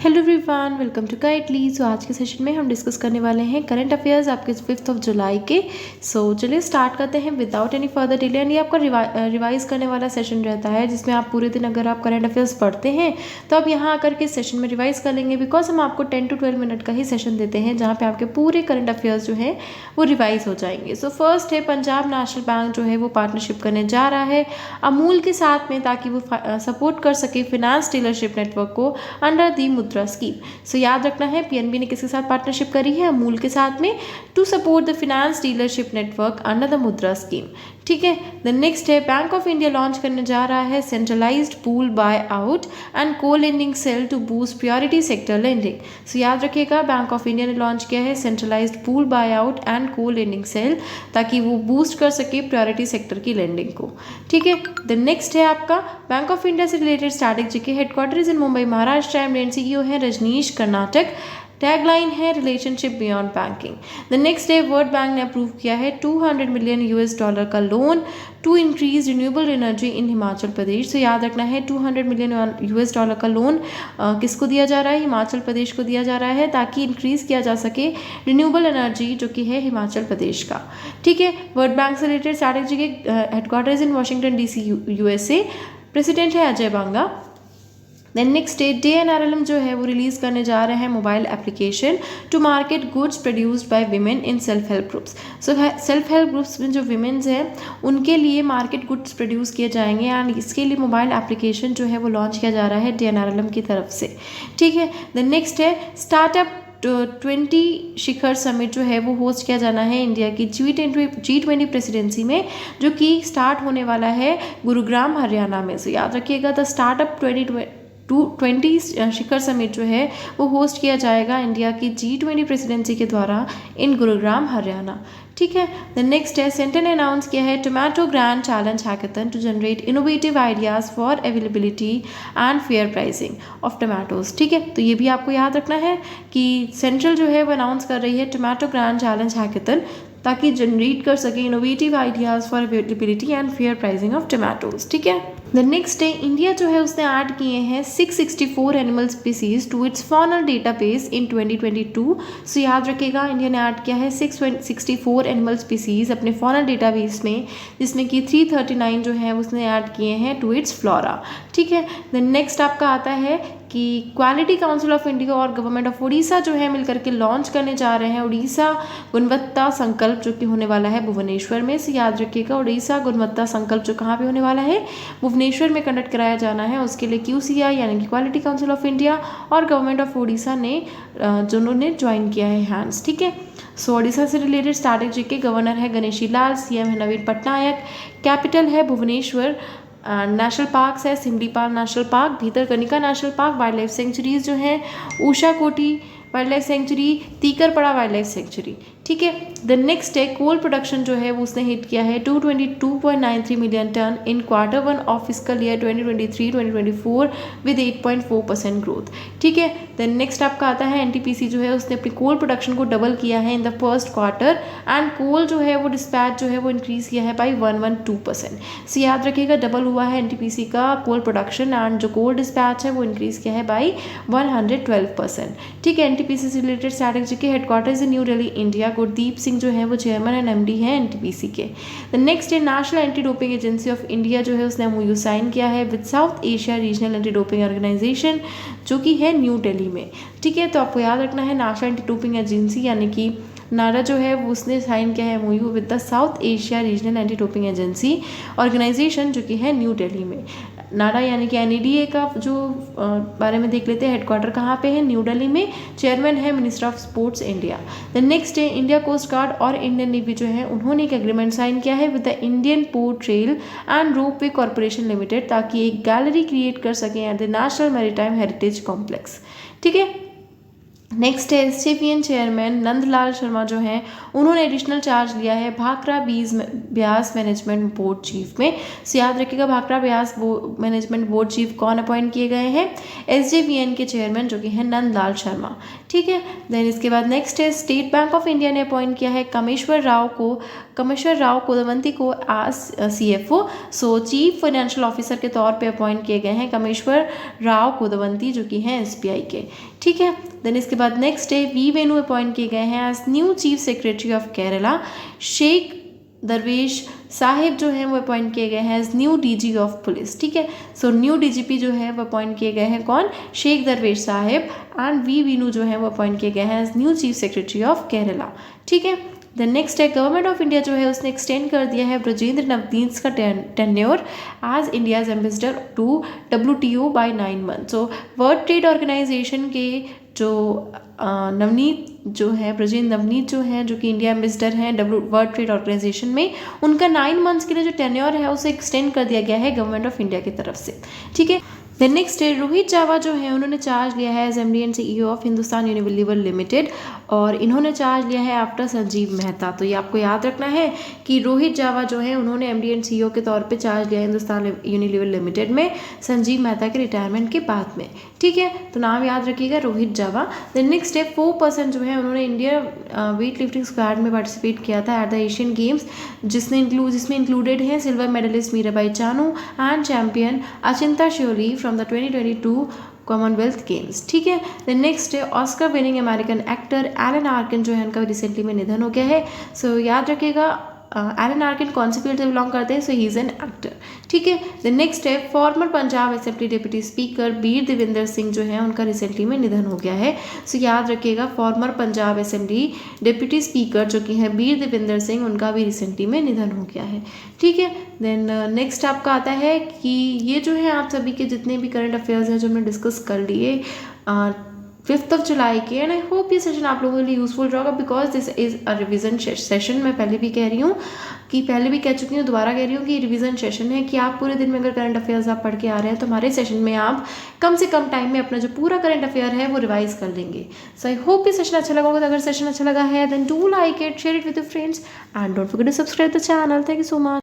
Hello everyone, welcome to काइटली। So आज के सेशन में हम डिस्कस करने वाले हैं करंट अफेयर्स आपके 5 जुलाई के। चलिए स्टार्ट करते हैं without any further delay. And ये आपका रिवाइज करने वाला सेशन रहता है जिसमें आप पूरे दिन अगर आप करंट अफेयर्स पढ़ते हैं तो आप यहाँ आकर के सेशन में रिवाइज कर लेंगे, बिकॉज हम आपको 10 to 12 मिनट का ही सेशन देते हैं जहाँ पे आपके पूरे करंट अफेयर्स जो हैं वो रिवाइज हो जाएंगे। सो फर्स्ट है, पंजाब नेशनल बैंक जो है वो पार्टनरशिप करने जा रहा है अमूल के साथ में, ताकि वो सपोर्ट कर सके फाइनेंस डीलरशिप नेटवर्क को अंडर दी मुद्रा स्कीम। सो याद रखना है, पीएनबी ने किसके साथ पार्टनरशिप करी है? अमूल के साथ में, to support the finance dealership network under the Mudra scheme. ठीक है। द नेक्स्ट है, बैंक ऑफ इंडिया लॉन्च करने जा रहा है centralised pool buyout and co lending cell to boost priority sector lending. So याद रखिएगा, बैंक ऑफ इंडिया ने लॉन्च किया है centralised pool buyout and co lending cell, ताकि वो बूस्ट कर सके प्रायोरिटी सेक्टर की लेंडिंग को। ठीक है। द नेक्स्ट है आपका बैंक ऑफ इंडिया से रिलेटेड स्ट्रैटेजी के headquarters in Mumbai Maharashtra. And CEO है रजनीश कर्नाटक। टैगलाइन है relationship beyond banking. The next day, World Bank ने अप्रूव किया है $200 मिलियन का loan to increase renewable energy in Himachal Pradesh. तो याद रखना है, $200 मिलियन का लोन किसको दिया जा रहा है? हिमाचल प्रदेश को दिया जा रहा है, ताकि इंक्रीज किया जा सके रिन्यूएबल एनर्जी जो कि है हिमाचल प्रदेश का। ठीक है। वर्ल्ड बैंक से रिलेटेड स्ट्रैटेजी के headquarters in Washington DC USA. President है Ajay Banga. Then next day, DNRLM जो है वो रिलीज़ करने जा रहे हैं mobile application to market goods produced by women in self help groups. So self help groups में जो विमेन्स हैं उनके लिए मार्केट गुड्स प्रोड्यूस किए जाएंगे, एंड इसके लिए मोबाइल एप्लीकेशन जो है वो लॉन्च किया जा रहा है DNRLM की तरफ से। ठीक है। द नेक्स्ट है, स्टार्टअप 20 शिखर समिट जो है वो होस्ट किया जाना है इंडिया की G20 प्रेसिडेंसी में, जो कि स्टार्ट होने वाला है गुरुग्राम हरियाणा में। सो याद रखिएगा, द स्टार्टअप 20 शिखर समिट जो है वो होस्ट किया जाएगा इंडिया की G20 प्रेसिडेंसी के द्वारा इन गुरुग्राम हरियाणा। ठीक है। द नेक्स्ट है, सेंटर ने अनाउंस किया है tomato grand challenge hackathon to generate innovative ideas for availability and fair pricing of tomatoes. ठीक है। तो ये भी आपको याद रखना है कि सेंट्रल जो है वो अनाउंस कर रही है टोमेटो ग्रैंड चैलेंज हैकेथन, ताकि जनरेट कर सके innovative ideas for availability and fair pricing of tomatoes. ठीक है। द नेक्स्ट डे, इंडिया जो है उसने ऐड किए हैं 664 animal species to its faunal database in 2022। So याद रखिएगा, इंडिया ने ऐड किया है 664 एनिमल स्पीसीज अपने फॉनल डेटाबेस में, जिसमें कि 339 जो है उसने ऐड किए हैं टू इट्स फ्लोरा। ठीक है। द नेक्स्ट आपका आता है कि क्वालिटी काउंसिल ऑफ इंडिया और गवर्नमेंट ऑफ उड़ीसा जो है मिलकर के लॉन्च करने जा रहे हैं उड़ीसा गुणवत्ता संकल्प, जो कि होने वाला है भुवनेश्वर में। से याद रखिएगा, उड़ीसा गुणवत्ता संकल्प जो कहाँ पे होने वाला है? भुवनेश्वर में कंडक्ट कराया जाना है। उसके लिए QCI यानी कि क्वालिटी काउंसिल ऑफ इंडिया और गवर्नमेंट ऑफ उड़ीसा ने जिन्होंने ज्वाइन किया है हैंड्स। ठीक है। सो उड़ीसा से रिलेटेड स्ट्रैटेजी के गवर्नर है गणेशी लाल, CM है नवीन पटनायक, कैपिटल है भुवनेश्वर, नेशनल पार्क्स है Similipal national park, Bhitarkanika national park, wildlife sanctuaries जो हैं Usha Kothi wildlife sanctuary, Tikarpada wildlife sanctuary. ठीक है। द नेक्स्ट है, कोल प्रोडक्शन जो है वो उसने हिट किया है 222.93 million tonne in Q1 of fiscal year 2023-2024 with 8.4% growth. ठीक है। देन नेक्स्ट आपका आता है NTPC जो है उसने अपनी कोल प्रोडक्शन को डबल किया है in the first quarter, and coal जो है वो डिस्पैच जो है वो इंक्रीज किया है बाई 112%। सो याद रखिएगा, डबल हुआ है NTPC का कोल प्रोडक्शन, एंड जो कोल डिस्पैच है वो इंक्रीज किया है बाई 112%। ठीक है। NTPC से रिलेटेड स्ट्रैटेजी के headquarters in New Delhi India. Gurdeep Singh जो है वो चेयरमैन एंड MD हैं NTPC के। द नेक्स्ट है, National Anti Doping Agency of India जो है उसने MOU साइन किया है with South Asia Regional Anti Doping Organisation, जो कि है न्यू दिल्ली में। ठीक है। तो आपको याद रखना है, नेशनल एंटी डोपिंग एजेंसी यानी कि नाडा जो है वो उसने साइन किया है MOU with the South Asia Regional Anti Doping Agency Organisation, जो कि है न्यू दिल्ली में। नाडा यानी कि NADA का जो बारे में देख लेते हैं, हेडक्वार्टर कहाँ पे है? न्यू दिल्ली में। चेयरमैन है minister of sports India. The next है, इंडिया कोस्ट गार्ड और इंडियन नेवी जो है उन्होंने एक एग्रीमेंट साइन किया है with the Indian port trail and ropeway corporation limited, ताकि एक गैलरी क्रिएट कर सकें at the national maritime heritage complex. ठीक है। नेक्स्ट है, SJVN चेयरमैन नंदलाल शर्मा जो हैं उन्होंने एडिशनल चार्ज लिया है Bhakra Beas management board chief में। सो याद रखिएगा, Bhakra Beas management board chief कौन अपॉइंट किए गए हैं? SJVN के चेयरमैन जो कि हैं नंदलाल शर्मा। ठीक है। देन इसके बाद नेक्स्ट है, स्टेट बैंक ऑफ इंडिया ने अपॉइंट किया है कमेश्वर राव कोदवंती को as CFO। So chief financial officer के तौर पे अपॉइंट किए गए हैं कमेश्वर राव कोदवंती, जो कि हैं SBI के। ठीक है। देन इसके बाद next day V Venu appoint किए गए हैं as new chief secretary of Kerala. Sheikh Darvesh Sahib जो हैं वो अपॉइंट किए गए हैं as new DG of police. ठीक है, सो न्यू डीजीपी जो है वो अपॉइंट किए गए हैं कौन, शेख दरवेश साहिब, एंड वी वेणु जो है वो अपॉइंट किए गए हैं as new chief secretary of Kerala. ठीक है, द नेक्स्ट है गवर्नमेंट ऑफ इंडिया जो है उसने एक्सटेंड कर दिया है ब्रजेंद्र नवदीन का tenure as India's ambassador to WTO by 9 month. So World Trade Organisation के जो नवनीत जो है ब्रजेंद्र नवनीत जो है जो कि इंडिया एम्बेसडर हैं वर्ल्ड ट्रेड ऑर्गेनाइजेशन में, उनका 9 मंथ्स के लिए जो टेन्योर है उसे एक्सटेंड कर दिया गया है गवर्नमेंट ऑफ इंडिया की तरफ से। ठीक है, देन नेक्स्ट है रोहित जावा जो है उन्होंने चार्ज लिया है as MD and CEO of Hindustan Unilever Limited, और इन्होंने चार्ज लिया है आफ्टर संजीव मेहता। तो ये आपको याद रखना है कि रोहित जावा जो है उन्होंने MD एंड CEO के तौर पे चार्ज लिया है हिंदुस्तान यूनिलीवर लिमिटेड में संजीव मेहता के रिटायरमेंट के बाद में। ठीक है, तो नाम याद रखिएगा रोहित जावा। देन नेक्स्ट है 4% जो है उन्होंने इंडिया वेट लिफ्टिंग स्क्वाड में पार्टिसिपेट किया था एट द एशियन गेम्स, जिसमें इंक्लूडेड हैं silver medallist Mirabai Chanu and champion Achinta Sheuli from the 2022 Commonwealth Games. ठीक है, देन नेक्स्ट है Oscar winning American actor Alan Arkin जो है उनका रिसेंटली में निधन हो गया है। सो याद रखिएगा एलन आर्किन कौन से फील्ड से बिलोंग करते हैं, so he is an actor. ठीक है, देन नेक्स्ट है former Punjab assembly deputy speaker Bir Devinder Singh जो है उनका रिसेंटली में निधन हो गया है। सो याद रखिएगा farmer Punjab assembly deputy speaker जो कि है बीर देविंदर सिंह, उनका भी रिसेंटली में निधन हो गया है। ठीक है, देन नेक्स्ट आपका आता है कि ये जो है आप सभी के जितने भी करंट अफेयर्स हैं जो हमने डिस्कस कर लिए 5th ऑफ जुलाई के, एंड आई होप ये सेशन आप लोगों के लिए यूजफुल रहेगा because this is a revision session. मैं पहले भी कह रही हूँ कि पहले भी कह चुकी हूँ, दोबारा कह रही हूँ कि रिवीजन सेशन है कि आप पूरे दिन में अगर करंट अफेयर्स आप पढ़ के आ रहे हैं तो हमारे सेशन में आप कम से कम टाइम में अपना जो पूरा करंट अफेयर है वो रिवाइज कर लेंगे। सो आई होप ये सेशन अच्छा लगा होगा। अगर सेशन अच्छा लगा है then do like it, share it with your friends and don't forget to subscribe the channel. Thank you so much.